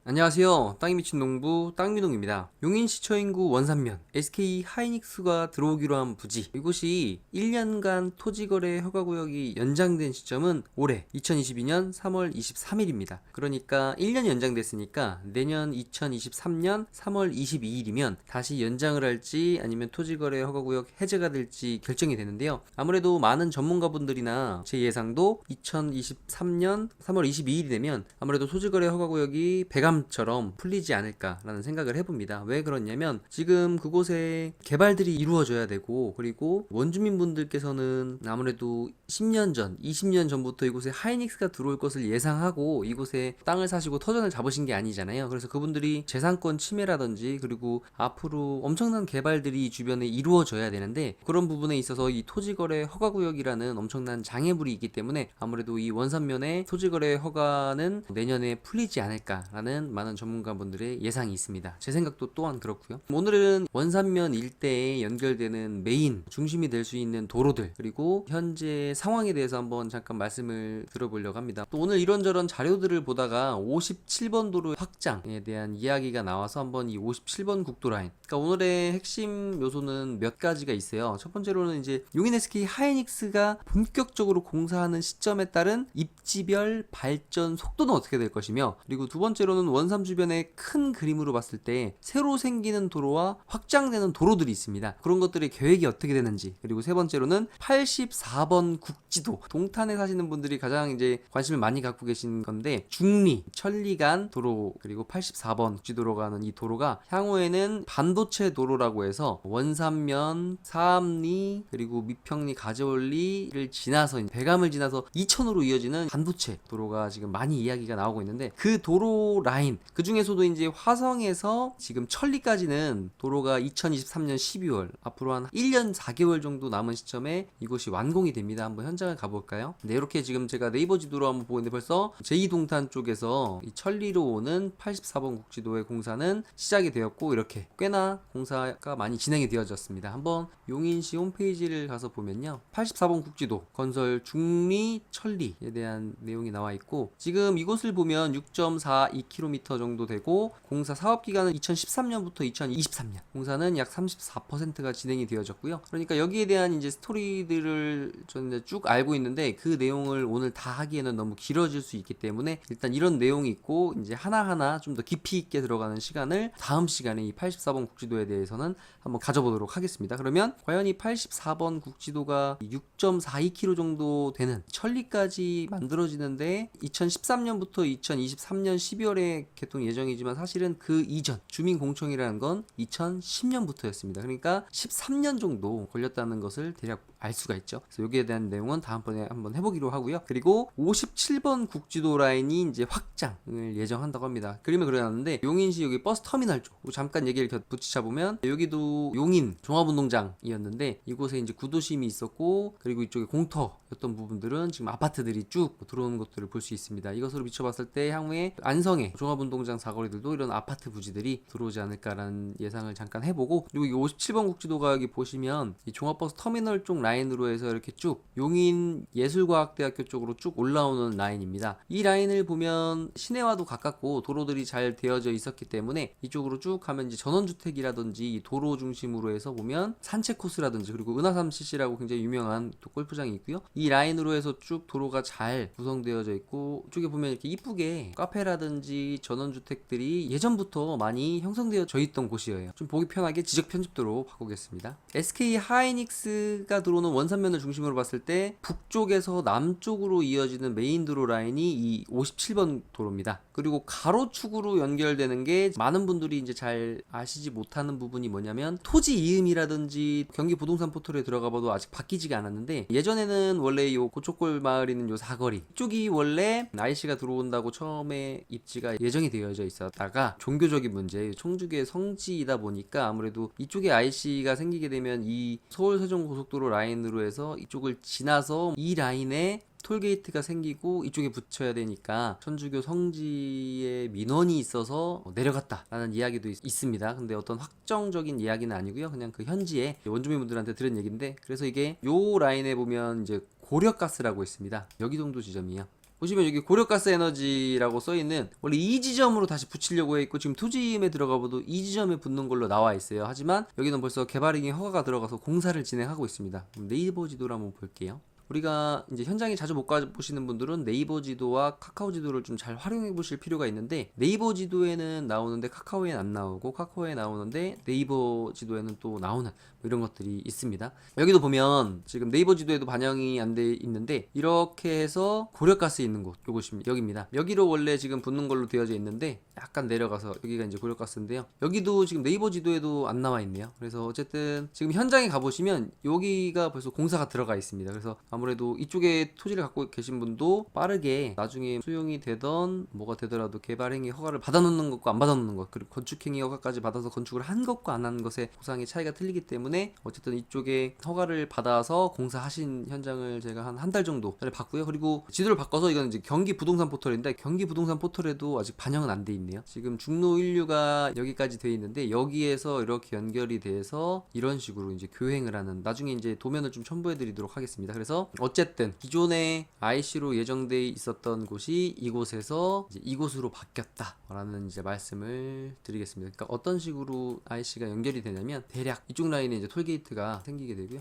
안녕하세요. 땅이 미친 농부 땅미농입니다. 용인시청 인구 원산면 SK 하이닉스가 들어오기로 한 부지, 이곳이 1년간 토지거래 허가구역이 연장된 시점은 올해 2022년 3월 23일입니다. 그러니까 1년 연장됐으니까 내년 2023년 3월 22일이면 다시 연장을 할지 아니면 토지거래 허가구역 해제가 될지 결정이 되는데요. 아무래도 많은 전문가분들이나 제 예상도 2023년 3월 22일이 되면 아무래도 토지거래 허가구역이 처럼 풀리지 않을까라는 생각을 해봅니다. 왜 그러냐면 지금 그곳에 개발들이 이루어져야 되고, 그리고 원주민분들께서는 아무래도 10년 전, 20년 전부터 이곳에 하이닉스가 들어올 것을 예상하고 이곳에 땅을 사시고 터전을 잡으신 게 아니잖아요. 그래서 그분들이 재산권 침해라든지 그리고 앞으로 엄청난 개발들이 주변에 이루어져야 되는데, 그런 부분에 있어서 이 토지거래 허가구역이라는 엄청난 장애물이 있기 때문에 아무래도 이 원산면의 토지거래 허가는 내년에 풀리지 않을까라는 많은 전문가분들의 예상이 있습니다. 제 생각도 또한 그렇고요. 오늘은 원산면 일대에 연결되는 메인 중심이 될 수 있는 도로들, 그리고 현재 상황에 대해서 한번 잠깐 말씀을 들어보려고 합니다. 또 오늘 이런저런 자료들을 보다가 57번 도로 확장에 대한 이야기가 나와서 한번 이 57번 국도 라인, 그러니까 오늘의 핵심 요소는 몇 가지가 있어요. 첫 번째로는 이제 용인 SK 하이닉스가 본격적으로 공사하는 시점에 따른 입지별 발전 속도는 어떻게 될 것이며, 그리고 두 번째로는 원삼 주변의 큰 그림으로 봤을 때 새로 생기는 도로와 확장되는 도로들이 있습니다. 그런 것들의 계획이 어떻게 되는지, 그리고 세 번째로는 84번 국지도, 동탄에 사시는 분들이 가장 이제 관심을 많이 갖고 계신 건데, 중리, 천리간 도로, 그리고 84번 국지도로가 하는 이 도로가 향후에는 반도체 도로라고 해서 원산면, 사암리, 그리고 미평리, 가재원리를 지나서 배감을 지나서 이천으로 이어지는 반도체 도로가 지금 많이 이야기가 나오고 있는데, 그 도로 라인, 그 중에서도 이제 화성에서 지금 천리까지는 도로가 2023년 12월, 앞으로 한 1년 4개월 정도 남은 시점에 이곳이 완공이 됩니다. 한번 현장을 가볼까요? 네, 이렇게 지금 제가 네이버 지도로 한번 보고 있는데 벌써 제2동탄 쪽에서 이 천리로 오는 84번 국지도의 공사는 시작이 되었고, 이렇게 꽤나 공사가 많이 진행이 되어졌습니다. 한번 용인시 홈페이지를 가서 보면요, 84번 국지도 건설 중리 천리에 대한 내용이 나와 있고, 지금 이곳을 보면 6.42km 정도 되고, 공사 사업 기간은 2013년부터 2023년, 공사는 약 34%가 진행이 되어졌고요. 그러니까 여기에 대한 이제 스토리들을 저는 쭉 알고 있는데, 그 내용을 오늘 다 하기에는 너무 길어질 수 있기 때문에 일단 이런 내용이 있고, 이제 하나하나 좀 더 깊이 있게 들어가는 시간을 다음 시간에 이 84번 국지도에 대해서는 한번 가져보도록 하겠습니다. 그러면 과연 이 84번 국지도가 6.42km 정도 되는 천리까지 만들어지는데 2013년부터 2023년 12월에 개통 예정이지만 사실은 그 이전 주민공청이라는 건 2010년부터였습니다. 그러니까 13년 정도 걸렸다는 것을 대략 알 수가 있죠. 그래서 여기에 대한 내용은 다음번에 한번 해보기로 하고요. 그리고 57번 국지도 라인이 이제 확장을 예정한다고 합니다. 그림을 그려놨는데, 용인시 여기 버스 터미널 쪽 잠깐 얘기를 붙이자보면, 여기도 용인 종합운동장이었는데 이곳에 이제 구도심이 있었고, 그리고 이쪽에 공터였던 부분들은 지금 아파트들이 쭉 들어오는 것들을 볼 수 있습니다. 이것으로 비춰봤을 때 향후에 안성의 종합운동장 사거리들도 이런 아파트 부지들이 들어오지 않을까라는 예상을 잠깐 해보고, 그리고 이 57번 국지도가 여기 보시면 이 종합버스 터미널 쪽 라인으로 해서 이렇게 쭉 용인 예술과학대학교 쪽으로 쭉 올라오는 라인입니다. 이 라인을 보면 시내와도 가깝고 도로들이 잘 되어져 있었기 때문에 이쪽으로 쭉 가면 이제 전원주택이라든지 도로 중심으로 해서 보면 산책 코스라든지, 그리고 은하삼 CC라고 굉장히 유명한 또 골프장이 있고요. 이 라인으로 해서 쭉 도로가 잘 구성되어져 있고, 이쪽에 보면 이렇게 이쁘게 카페라든지 전원주택들이 예전부터 많이 형성되어져 있던 곳이에요. 좀 보기 편하게 지적 편집도로 바꾸겠습니다. SK 하이닉스가 들어오는 원산면을 중심으로 봤을 때 북쪽에서 남쪽으로 이어지는 메인 도로 라인이 이 57번 도로입니다. 그리고 가로축으로 연결되는 게 많은 분들이 이제 잘 아시지 못하는 부분이 뭐냐면, 토지 이음이라든지 경기 부동산 포털에 들어가 봐도 아직 바뀌지가 않았는데, 예전에는 원래 요 고척골 마을 있는 요 사거리 이쪽이 원래 IC가 들어온다고 처음에 입지가 예정이 되어져 있었다가, 종교적인 문제, 청주교의 성지이다 보니까 아무래도 이쪽에 IC가 생기게 되면 이 서울 세종 고속도로 라인으로 해서 이쪽을 지나서 이 라인에 톨게이트가 생기고 이쪽에 붙여야 되니까 천주교 성지에 민원이 있어서 내려갔다라는 이야기도 있습니다. 근데 어떤 확정적인 이야기는 아니고요. 그냥 그 현지에 원주민분들한테 들은 얘기인데, 그래서 이게 요 라인에 보면 이제 고려가스라고 있습니다. 여기 정도 지점이에요. 보시면 여기 고려가스 에너지라고 써있는 원래 이 지점으로 다시 붙이려고 해있고 지금 투지임에 들어가봐도 이 지점에 붙는 걸로 나와 있어요. 하지만 여기는 벌써 개발행위 허가가 들어가서 공사를 진행하고 있습니다. 네이버 지도를 한번 볼게요. 우리가 이제 현장에 자주 못 가보시는 분들은 네이버 지도와 카카오 지도를 좀 잘 활용해 보실 필요가 있는데, 네이버 지도에는 나오는데 카카오에는 안 나오고 카카오에 나오는데 네이버 지도에는 또 나오는 뭐 이런 것들이 있습니다. 여기도 보면 지금 네이버 지도에도 반영이 안 돼 있는데 이렇게 해서 고려가스 있는 곳 요것입니다. 여기입니다. 여기로 원래 지금 붙는 걸로 되어져 있는데 약간 내려가서 여기가 이제 고려가스인데요. 여기도 지금 네이버 지도에도 안 나와 있네요. 그래서 어쨌든 지금 현장에 가보시면 여기가 벌써 공사가 들어가 있습니다. 그래서 아무래도 이쪽에 토지를 갖고 계신 분도 빠르게 나중에 수용이 되던 뭐가 되더라도 개발행위 허가를 받아놓는 것과 안 받아놓는 것, 그리고 건축행위 허가까지 받아서 건축을 한 것과 안 한 것의 보상의 차이가 틀리기 때문에 어쨌든 이쪽에 허가를 받아서 공사하신 현장을 제가 한 달 정도 전에 봤고요. 그리고 지도를 바꿔서 이건 이제 경기 부동산 포털인데 경기 부동산 포털에도 아직 반영은 안 돼 있네요. 지금 중로 1류가 여기까지 돼 있는데 여기에서 이렇게 연결이 돼서 이런 식으로 이제 교행을 하는, 나중에 이제 도면을 좀 첨부해 드리도록 하겠습니다. 그래서 어쨌든 기존에 IC로 예정돼 있었던 곳이 이곳에서 이제 이곳으로 바뀌었다라는 이제 말씀을 드리겠습니다. 그러니까 어떤 식으로 IC가 연결이 되냐면 대략 이쪽 라인에 이제 톨게이트가 생기게 되고요.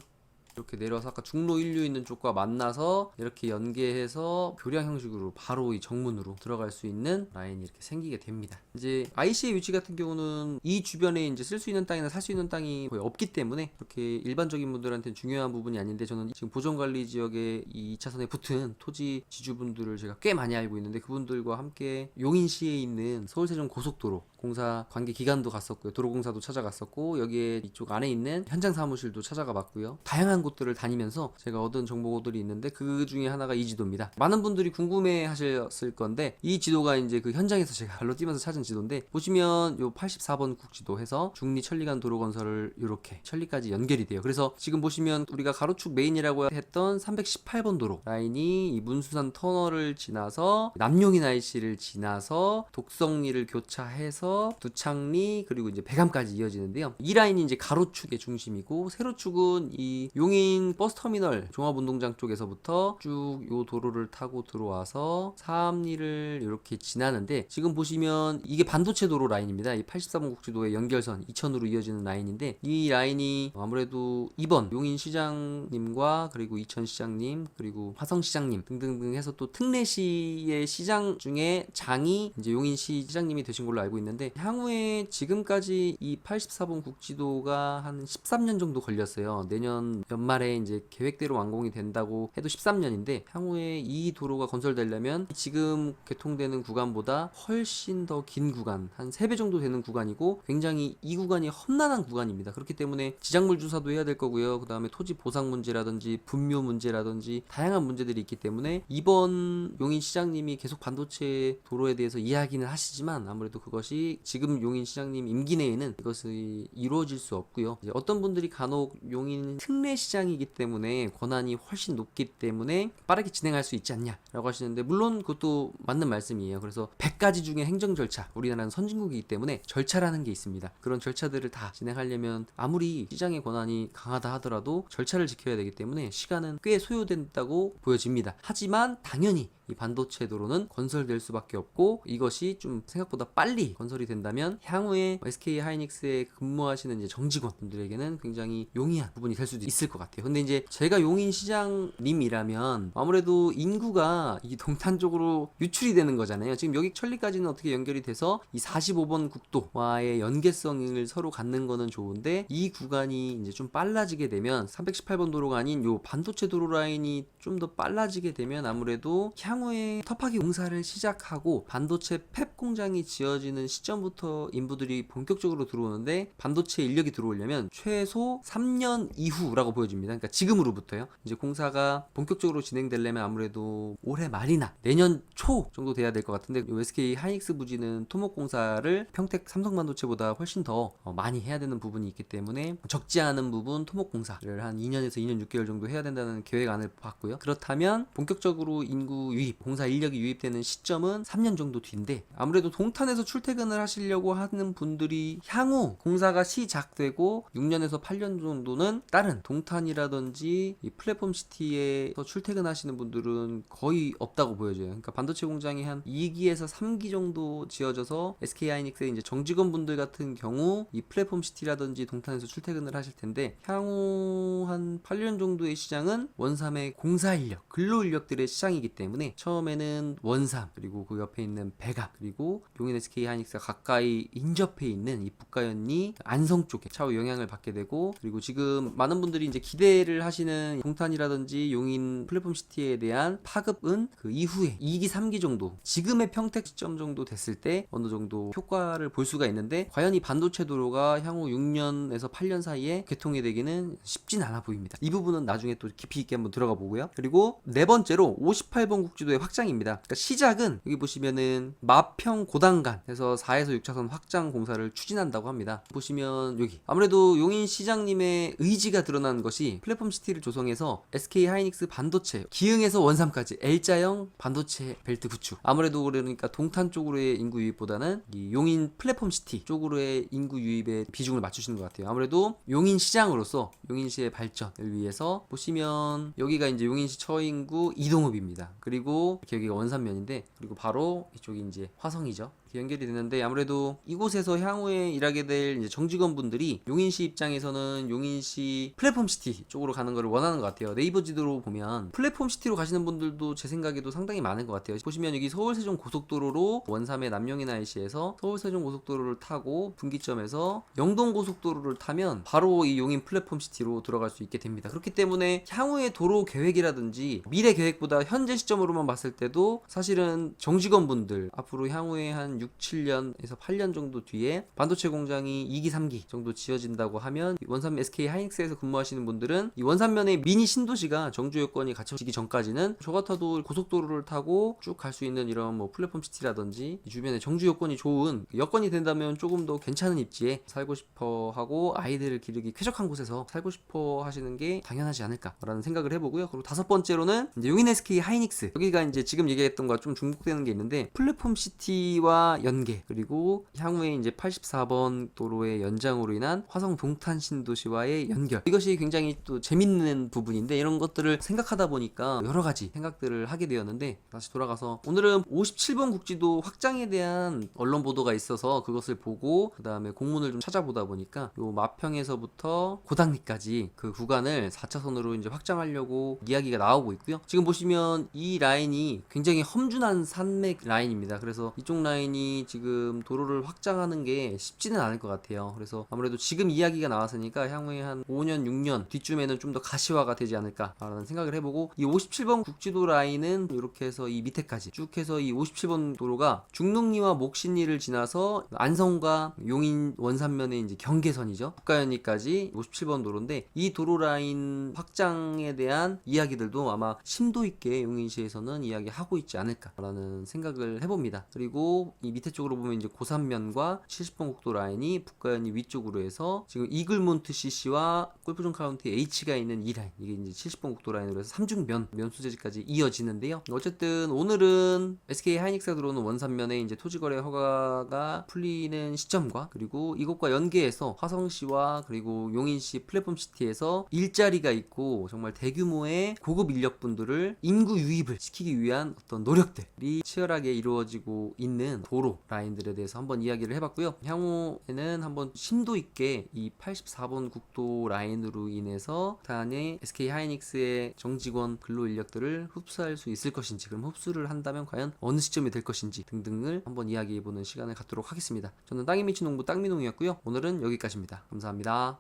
이렇게 내려와서 아까 중로 1류 있는 쪽과 만나서 이렇게 연계해서 교량 형식으로 바로 이 정문으로 들어갈 수 있는 라인이 이렇게 생기게 됩니다. 이제 IC의 위치 같은 경우는 이 주변에 이제 쓸 수 있는 땅이나 살 수 있는 땅이 거의 없기 때문에 그렇게 일반적인 분들한테는 중요한 부분이 아닌데, 저는 지금 보전관리 지역에 이 2차선에 붙은 토지 지주분들을 제가 꽤 많이 알고 있는데 그분들과 함께 용인시에 있는 서울세종 고속도로 공사 관계 기관도 갔었고요. 도로공사도 찾아갔었고 여기에 이쪽 안에 있는 현장 사무실도 찾아가 봤고요. 다양한 곳들을 다니면서 제가 얻은 정보들이 있는데 그 중에 하나가 이 지도입니다. 많은 분들이 궁금해 하셨을 건데 이 지도가 이제 그 현장에서 제가 발로 뛰면서 찾은 지도인데, 보시면 요 84번 국지도 해서 중리 천리간 도로 건설을 이렇게 천리까지 연결이 돼요. 그래서 지금 보시면 우리가 가로축 메인이라고 했던 318번 도로 라인이 이 문수산 터널을 지나서 남용인 IC를 지나서 독성리를 교차해서 두창리 그리고 이제 백암까지 이어지는데요. 이 라인이 이제 가로축의 중심이고 세로축은 이 용인 버스터미널 종합운동장 쪽에서부터 쭉 요 도로를 타고 들어와서 사암리를 이렇게 지나는데, 지금 보시면 이게 반도체 도로 라인입니다. 이 83번 국지도의 연결선 2000으로 이어지는 라인인데 이 라인이 아무래도 이번 용인 시장님과 그리고 이천 시장님 그리고 화성 시장님 등등등 해서 또 특례시의 시장 중에 장이 이제 용인시 시장님이 되신 걸로 알고 있는데, 향후에 지금까지 이 84번 국지도가 한 13년 정도 걸렸어요. 내년 연말에 이제 계획대로 완공이 된다고 해도 13년인데 향후에 이 도로가 건설되려면 지금 개통되는 구간보다 훨씬 더 긴 구간, 한 3배 정도 되는 구간이고 굉장히 이 구간이 험난한 구간입니다. 그렇기 때문에 지작물 주사도 해야 될 거고요. 그 다음에 토지 보상 문제라든지 분묘 문제라든지 다양한 문제들이 있기 때문에 이번 용인 시장님이 계속 반도체 도로에 대해서 이야기는 하시지만 아무래도 그것이 지금 용인 시장님 임기 내에는 이것이 이루어질 수 없고요. 이제 어떤 분들이 간혹 용인 특례 시장이기 때문에 권한이 훨씬 높기 때문에 빠르게 진행할 수 있지 않냐라고 하시는데, 물론 그것도 맞는 말씀이에요. 그래서 100가지 중에 행정 절차, 우리나라는 선진국이기 때문에 절차라는 게 있습니다. 그런 절차들을 다 진행하려면 아무리 시장의 권한이 강하다 하더라도 절차를 지켜야 되기 때문에 시간은 꽤 소요된다고 보여집니다. 하지만 당연히 이 반도체 도로는 건설될 수밖에 없고 이것이 좀 생각보다 빨리 건설이 된다면 향후에 SK 하이닉스에 근무하시는 이제 정직원분들에게는 굉장히 용이한 부분이 될 수도 있을 것 같아요. 근데 이제 제가 용인 시장님이라면 아무래도 인구가 이 동탄 쪽으로 유출이 되는 거잖아요. 지금 여기 천리까지는 어떻게 연결이 돼서 이 45번 국도와의 연계성을 서로 갖는 거는 좋은데, 이 구간이 이제 좀 빨라지게 되면 318번 도로가 아닌 요 반도체 도로 라인이 좀 더 빨라지게 되면 아무래도 향후에 터파기 공사를 시작하고 반도체 팹 공장이 지어지는 시점부터 인부들이 본격적으로 들어오는데, 반도체 인력이 들어오려면 최소 3년 이후라고 보여집니다. 그러니까 지금으로부터요. 이제 공사가 본격적으로 진행되려면 아무래도 올해 말이나 내년 초 정도 돼야 될 것 같은데, SK 하이닉스 부지는 토목 공사를 평택 삼성반도체보다 훨씬 더 많이 해야 되는 부분이 있기 때문에 적지 않은 부분 토목 공사를 한 2년에서 2년 6개월 정도 해야 된다는 계획안을 봤고요. 그렇다면 본격적으로 인구 공사 인력이 유입되는 시점은 3년 정도 뒤인데, 아무래도 동탄에서 출퇴근을 하시려고 하는 분들이 향후 공사가 시작되고 6년에서 8년 정도는 다른 동탄이라든지 이 플랫폼 시티에서 출퇴근하시는 분들은 거의 없다고 보여져요. 그러니까 반도체 공장이 한 2기에서 3기 정도 지어져서 SK 하이닉스의 이제 정직원분들 같은 경우 이 플랫폼 시티라든지 동탄에서 출퇴근을 하실 텐데, 향후 한 8년 정도의 시장은 원삼의 공사 인력, 근로 인력들의 시장이기 때문에 처음에는 원삼, 그리고 그 옆에 있는 백악, 그리고 용인 SK 하이닉스가 가까이 인접해 있는 이 북가현리 안성 쪽에 차후 영향을 받게 되고, 그리고 지금 많은 분들이 이제 기대를 하시는 동탄이라든지 용인 플랫폼 시티에 대한 파급은 그 이후에 2기, 3기 정도, 지금의 평택 시점 정도 됐을 때 어느 정도 효과를 볼 수가 있는데, 과연 이 반도체 도로가 향후 6년에서 8년 사이에 개통이 되기는 쉽진 않아 보입니다. 이 부분은 나중에 또 깊이 있게 한번 들어가 보고요. 그리고 네 번째로 58번 국지도의 확장입니다. 그러니까 시작은 여기 보시면은 마평 고단간에서 4에서 6차선 확장 공사를 추진한다고 합니다. 보시면 여기 아무래도 용인 시장님의 의지가 드러난 것이 플랫폼 시티를 조성해서 SK 하이닉스 반도체 기흥에서 원삼까지 L자형 반도체 벨트 구축, 아무래도 그러니까 동탄 쪽으로의 인구 유입보다는 이 용인 플랫폼 시티 쪽으로의 인구 유입에 비중을 맞추시는 것 같아요. 아무래도 용인 시장으로서 용인시의 발전을 위해서 보시면 여기가 이제 용인시 처인구 이동읍입니다. 그리고 이렇게 여기가 원산면인데, 그리고 바로 이쪽이 이제 화성이죠. 연결이 되는데, 아무래도 이곳에서 향후에 일하게 될 이제 정직원분들이 용인시 입장에서는 용인시 플랫폼 시티 쪽으로 가는 것을 원하는 것 같아요. 네이버 지도로 보면 플랫폼 시티로 가시는 분들도 제 생각에도 상당히 많은 것 같아요. 보시면 여기 서울 세종 고속도로로 원삼의 남용인 IC에서 서울 세종 고속도로를 타고 분기점에서 영동 고속도로를 타면 바로 이 용인 플랫폼 시티로 들어갈 수 있게 됩니다. 그렇기 때문에 향후의 도로 계획이라든지 미래 계획보다 현재 시점으로만 봤을 때도 사실은 정직원분들 앞으로 향후에 한 6, 7년에서 8년 정도 뒤에 반도체 공장이 2기, 3기 정도 지어진다고 하면 원삼 SK 하이닉스에서 근무하시는 분들은 이 원삼면의 미니 신도시가 정주 여건이 갖춰지기 전까지는 저 같아도 고속도로를 타고 쭉 갈 수 있는 이런 뭐 플랫폼 시티라든지 주변에 정주 여건이 좋은, 여건이 된다면 조금 더 괜찮은 입지에 살고 싶어 하고 아이들을 기르기 쾌적한 곳에서 살고 싶어 하시는 게 당연하지 않을까라는 생각을 해보고요. 그리고 다섯 번째로는 이제 용인 SK 하이닉스, 여기가 이제 지금 얘기했던 것과 좀 중복되는 게 있는데, 플랫폼 시티와 연계, 그리고 향후에 이제 84번 도로의 연장으로 인한 화성 동탄 신도시와의 연결, 이것이 굉장히 또 재밌는 부분인데, 이런 것들을 생각하다 보니까 여러 가지 생각들을 하게 되었는데, 다시 돌아가서 오늘은 57번 국지도 확장에 대한 언론 보도가 있어서 그것을 보고 그 다음에 공문을 좀 찾아보다 보니까 요 마평에서부터 고당리까지 그 구간을 4차선으로 이제 확장하려고 이야기가 나오고 있고요. 지금 보시면 이 라인이 굉장히 험준한 산맥 라인입니다. 그래서 이쪽 라인이 지금 도로를 확장하는 게 쉽지는 않을 것 같아요. 그래서 아무래도 지금 이야기가 나왔으니까 향후에 한 5년, 6년 뒤쯤에는 좀 더 가시화가 되지 않을까라는 생각을 해보고, 이 57번 국지도 라인은 이렇게 해서 이 밑에까지 쭉 해서 이 57번 도로가 중릉리와 목신리를 지나서 안성과 용인 원산면의 이제 경계선이죠. 북가현리까지 57번 도로인데, 이 도로 라인 확장에 대한 이야기들도 아마 심도 있게 용인시에서는 이야기하고 있지 않을까라는 생각을 해봅니다. 그리고 이 밑에 쪽으로 보면 이제 고산면과 70번 국도 라인이 북가현리 위쪽으로 해서 지금 이글몬트 CC와 골프존 카운티 H가 있는 이 라인, 이게 이제 70번 국도 라인으로 해서 삼중면 면수제지까지 이어지는데요. 어쨌든 오늘은 SK 하이닉스가 들어오는 원산면에 이제 토지거래 허가가 풀리는 시점과, 그리고 이곳과 연계해서 화성시와 그리고 용인시 플랫폼 시티에서 일자리가 있고 정말 대규모의 고급 인력분들을 인구 유입을 시키기 위한 어떤 노력들이 치열하게 이루어지고 있는 도로 라인들에 대해서 한번 이야기를 해봤고요. 향후에는 한번 심도 있게 이 84번 국도 라인으로 인해서 단의 SK 하이닉스의 정직원 근로 인력들을 흡수할 수 있을 것인지, 그럼 흡수를 한다면 과연 어느 시점이 될 것인지 등등을 한번 이야기해보는 시간을 갖도록 하겠습니다. 저는 땅이 미친 농부 땅민홍이었고요. 오늘은 여기까지입니다. 감사합니다.